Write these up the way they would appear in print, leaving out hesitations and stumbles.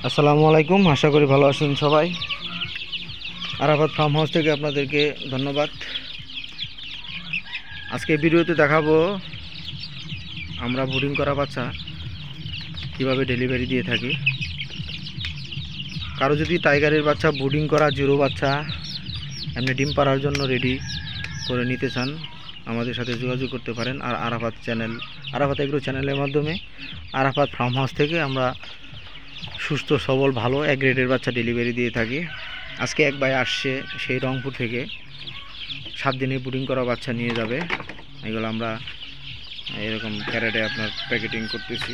আসসালামু আলাইকুম, আশা করি ভালো আছেন সবাই। আরাফাত ফার্ম হাউস থেকে আপনাদেরকে ধন্যবাদ। আজকে ভিডিওতে দেখাবো আমরা ব্রিডিং করা বাচ্চা কিভাবে ডেলিভারি দিয়ে থাকি। কারো যদি টাইগারের বাচ্চা ব্রিডিং করা জিরো বাচ্চা এমনি ডিম পাড়ার জন্য রেডি করে নিতে চান, আমাদের সাথে যোগাযোগ করতে পারেন। আর আরাফাত এগ্রো চ্যানেলের মাধ্যমে আরাফাত ফার্ম হাউস থেকে আমরা সুস্থ সবল ভালো এক গ্রেডের বাচ্চা ডেলিভারি দিয়ে থাকি। আজকে এক ভাই আসছে সেই রংপুর থেকে, 7 দিনে ব্রিডিং করা বাচ্চা নিয়ে যাবে। এগুলো আমরা এরকম ক্যারেটে আপনার প্যাকেটিং করতেছি।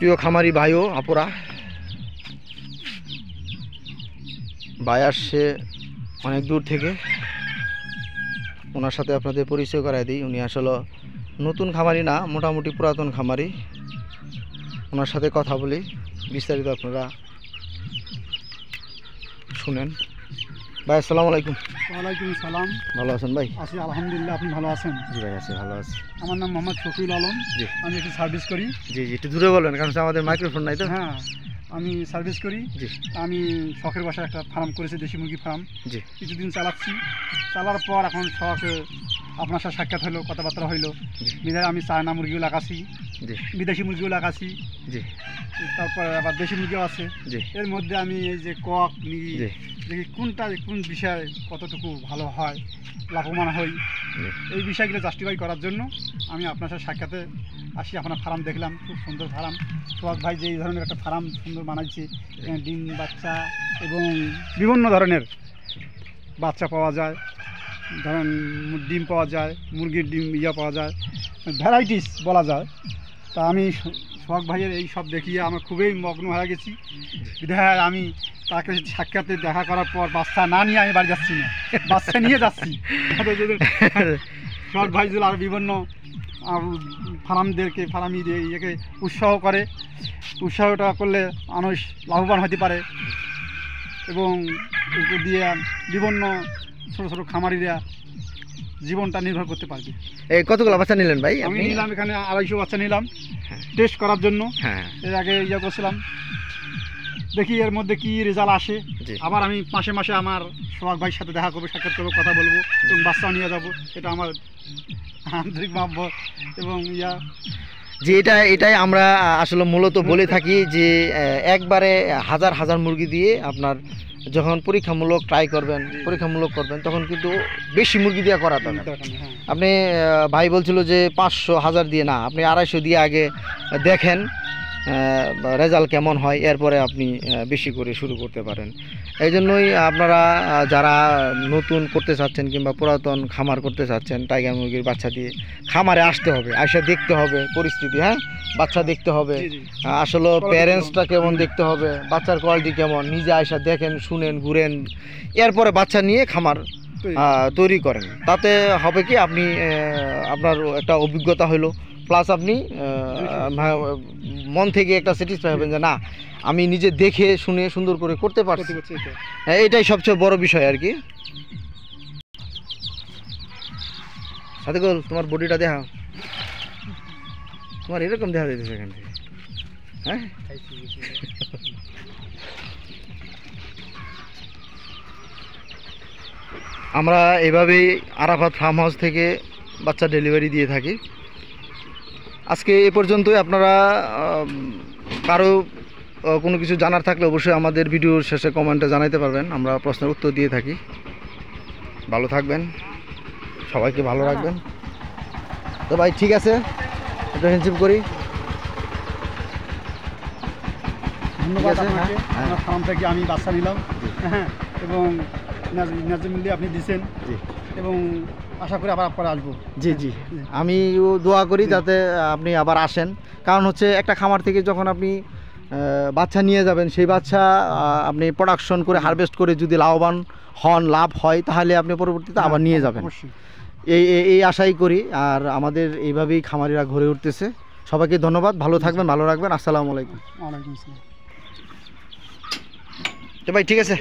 প্রিয় খামারি ভাই ও আপুরা, ভাই আসছে অনেক দূর থেকে, ওনার সাথে আপনাদের পরিচয় করায় দিই। উনি আসলে নতুন খামারি না, মোটামুটি পুরাতন খামারি। ওনার সাথে কথা বলি, বিস্তারিত আপনারা শুনেন। ভাই আসসালামু আলাইকুম। ওয়ালাইকুম সালাম। ভালো আছেন ভাই? আছি আলহামদুলিল্লাহ, আপনি ভালো আছেন? জি ভাই আছি, ভালো আছি। আমার নাম মোহাম্মদ শফিউল আলম। জি, আমি একটু সার্ভিস করি। জি জি, একটু দূরে বলবেন, কারণ আমাদের মাইক্রোফোন নাই তো। হ্যাঁ, আমি সার্ভিস করি। জি, আমি শখের বাসায় একটা ফার্ম করেছি, দেশি মুরগি ফার্ম। জি, কিছুদিন চালাচ্ছি, চালার পর এখন শখে আপনার সাথে সাক্ষাৎ হলো, কথাবার্তা হইলো। বিধায় আমি চায়না মুরগিও লাগাচ্ছি, জি, বিদেশি মুরগিও লাগাচ্ছি, জি, তারপরে আবার দেশি মুরগিও আছে। জি, এর মধ্যে আমি এই যে কক মুরগি জি, দেখি কোন বিষয়ে কতটুকু ভালো হয়, লাভবান হই, জি। এই বিষয়গুলো জাস্টিফাই করার জন্য আমি আপনার সাথে সাক্ষাতে আসি। আপনার ফার্ম দেখলাম, খুব সুন্দর ফার্ম। সোহাগ ভাই যে এই ধরনের একটা ফার্ম সুন্দর বানাইছে, এখানে ডিম বাচ্চা এবং বিভিন্ন ধরনের বাচ্চা পাওয়া যায়, ধরেন ডিম পাওয়া যায়, মুরগির ডিম পাওয়া যায়, ভ্যারাইটিস বলা যায়। তা আমি সোহাগ ভাইয়ের এই সব দেখিয়ে আমার খুবই মগ্ন হয়ে গেছি। বিধায় আমি তাকে সাক্ষাতে দেখা করার পর বাচ্চা না নিয়ে আমি বাড়ি যাচ্ছি না, বাচ্চা নিয়ে যাচ্ছি। সোহাগ ভাই যদি আরও বিভিন্ন ফার্মিদের ইয়েকে উৎসাহ করে, উৎসাহটা করলে মানুষ লাভবান হতে পারে এবং একে দিয়ে বিভিন্ন ছোটো ছোটো খামারিরা জীবনটা নির্ভর করতে পারবে। এই কতগুলো বাচ্চা নিলেন ভাই? আমি নিলাম এখানে 250 বাচ্চা নিলাম টেস্ট করার জন্য। হ্যাঁ, এর আগে ইয়ে করছিলাম, দেখি এর মধ্যে কি রেজাল্ট আসে। আবার আমি মাসে মাসে আমার সোহাগ ভাইয়ের সাথে দেখা করবো, সাক্ষাৎ করবো, কথা বলবো এবং বাচ্চাও নিয়ে যাবো। এটা আমার আন্তরিক ভাববো এবং যে এটাই আমরা আসলে মূলত বলে থাকি যে একবারে হাজার হাজার মুরগি দিয়ে আপনার যখন পরীক্ষামূলক করবেন তখন কিন্তু বেশি মুরগি দিয়ে করা দরকার। আপনি ভাই বলছিল যে 500-1000 দিয়ে না, আপনি 250 দিয়ে আগে দেখেন রেজাল্ট কেমন হয়, এরপরে আপনি বেশি করে শুরু করতে পারেন। এই জন্যই আপনারা যারা নতুন করতে চাচ্ছেন কিংবা পুরাতন খামার করতে চাচ্ছেন, টাইগার মুরগির বাচ্চা দিয়ে খামারে আসতে হবে, আইসা দেখতে হবে পরিস্থিতি। হ্যাঁ, বাচ্চা দেখতে হবে, আসলে প্যারেন্টসটা কেমন দেখতে হবে, বাচ্চার কোয়ালিটি কেমন, নিজে আইসা দেখেন, শুনেন, ঘুরেন, এরপরে বাচ্চা নিয়ে খামার তৈরি করেন। তাতে হবে কি, আপনি আপনার একটা অভিজ্ঞতা হলো, প্লাস আপনি মন থেকে একটা স্যাটিসফাই হবেন যে না, আমি নিজে দেখে শুনে সুন্দর করে করতে পারছি। হ্যাঁ, এটাই সবচেয়ে বড় বিষয় আর কি। সাথে গোল, তোমার বডিটা দেখা, তোমার এরকম দেখা যাইতেছে এখান থেকে। হ্যাঁ, আমরা এভাবেই আরাফাত ফার্ম হাউস থেকে বাচ্চা ডেলিভারি দিয়ে থাকি। আজকে এ পর্যন্তই। আপনারা কারো কোনো কিছু জানার থাকলে অবশ্যই আমাদের ভিডিওর শেষে কমেন্টে জানাতে পারবেন, আমরা প্রশ্নের উত্তর দিয়ে থাকি। ভালো থাকবেন, সবাইকে ভালো রাখবেন। তো ভাই ঠিক আছে, একটু হ্যান্ডশেক করি। ধন্যবাদ আপনাকে। আপনার ফার্ম থেকে আমি বাচ্চা নিলাম, হ্যাঁ, এবং ন্যায্য মূল্যে আপনি দিচ্ছেন এবং আশা করি আবার আপনারা আসবো। জি জি, আমিও দোয়া করি যাতে আপনি আবার আসেন। কারণ হচ্ছে একটা খামার থেকে যখন আপনি বাচ্চা নিয়ে যাবেন, সেই বাচ্চা আপনি প্রোডাকশন করে হারভেস্ট করে যদি লাভবান হন, লাভ হয়, তাহলে আপনি পরবর্তীতে আবার নিয়ে যাবেন। এই আশাই করি। আর আমাদের এইভাবেই খামারিরা গড়ে উঠতেছে। সবাইকে ধন্যবাদ, ভালো থাকবেন, ভালো রাখবেন। আসসালামু আলাইকুম। ওয়ালাইকুম আসসালাম। তো ভাই ঠিক আছে।